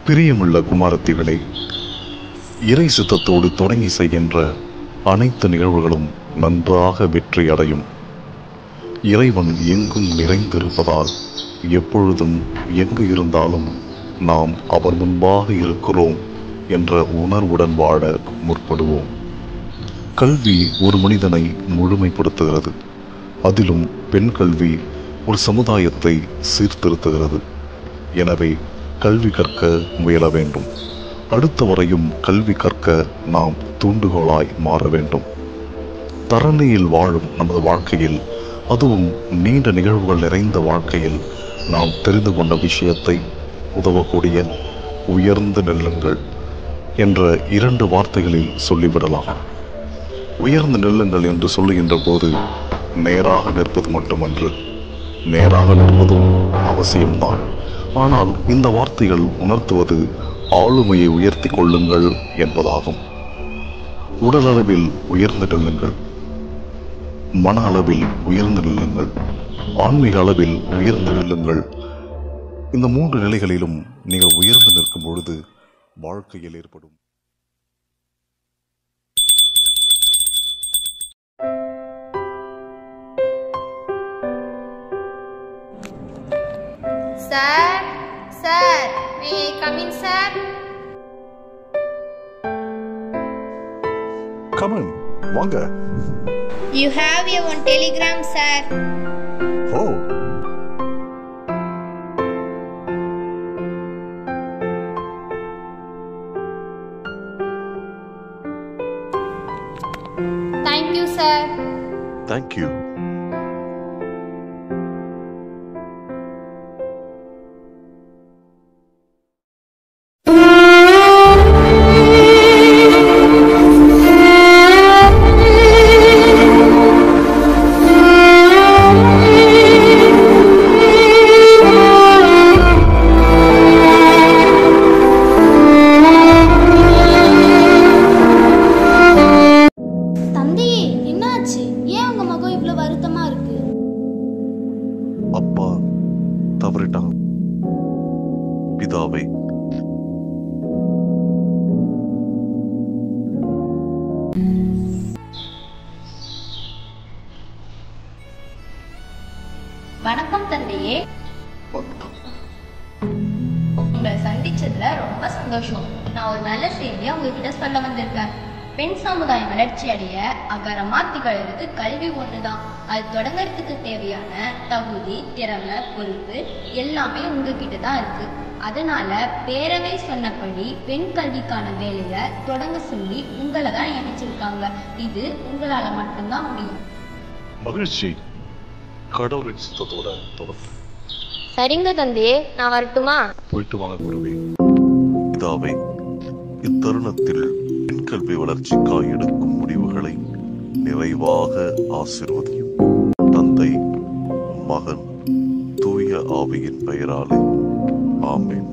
பிரியமுள்ள குமாரத்திகளே, இறை சித்தத்தோடு தொடங்கி செய்கின்ற அனைத்து நிகழ்வுகளும் நன்றாக வெற்றி அடையும். இறைவன் எங்கும் நிறைந்திருப்பதால் எப்பொழுதும் எங்கு இருந்தாலும் நாம் அவர் முன்பாக இருக்கிறோம் என்ற உணர்வுடன் வாழ முற்படுவோம். கல்வி ஒரு மனிதனை முழுமைப்படுத்துகிறது. அதிலும் பெண் கல்வி ஒரு சமுதாயத்தை சீர்திருத்துகிறது. எனவே கல்வி கற்க முயல வேண்டும். அடுத்தவரையும் கல்வி கற்க நாம் தூண்டுகோலாய் மாற வேண்டும். தரணியில் வாழும் நமது வாழ்க்கையில், அதுவும் நீண்ட நிகழ்வுகள் நிறைந்த வாழ்க்கையில், நாம் தெரிந்து கொண்ட விஷயத்தை உதவக்கூடிய உயர்ந்து நில்லுங்கள் என்ற 2 வார்த்தைகளில் சொல்லிவிடலாம். உயர்ந்து நில்லுங்கள் என்று சொல்லுகின்ற போது நேராக நிற்பது மட்டுமன்று, நேராக நிற்பதும் அவசியம்தான். ஆனால் இந்த வார்த்தைகள் உணர்த்துவது ஆளுமையை உயர்த்தி கொள்ளுங்கள் என்பதாகும். உடல் அளவில் உயர்ந்து நில்லுங்கள், மன அளவில் உயர்ந்து நில்லுங்கள், ஆன்மீக அளவில் உயர்ந்து நில்லுங்கள். இந்த 3 நிலைகளிலும் நீங்கள் உயர்ந்து நிற்கும் பொழுது வாழ்க்கையில் ஏற்படும் Sir, may I come in, sir? Come in, வாங்க. You have your own telegram, sir. Oh. Thank you, sir. Thank you. அப்பா தவறிட்டான். பிதாவை வணக்கம் தந்தையே. உங்களை சந்திச்சதுல ரொம்ப சந்தோஷம். நான் ஒரு நல்ல செய்தியை உங்ககிட்ட சொல்ல வந்திருக்கேன். பெண் சமுதாயம் வளர்ச்சி அடைய அகரமா திகழறது கல்வி ஒண்ணுதான். அது தொடங்கறதுக்கு தேவையான தகுதி, திறமை, பொறுப்பு எல்லாமே உங்ககிட்ட தான் இருக்கு. அதனால பேரவை சொன்னபடி பெண் கல்விக்கான வேலையை தொடங்க சொல்லி உங்களை தான் நினைச்சிருக்காங்க. இது உங்களால மட்டும்தான் முடியும். மகிழ்ச்சி. கடவுளின் சித்தத்தோட தொடர்ந்து. சரிங்க தந்தையே, நான் வரட்டுமா? போயிட்டு வாங்க குருவே. பிதாவை, இத்தருணத்தில் பெண் கல்வி வளர்ச்சிக்காய் எடுக்கும் முடிவுகளை நிறைவாக ஆசீர்வதியும். தந்தை, மகன், தூய ஆவியின் பெயராலே. ஆமென்.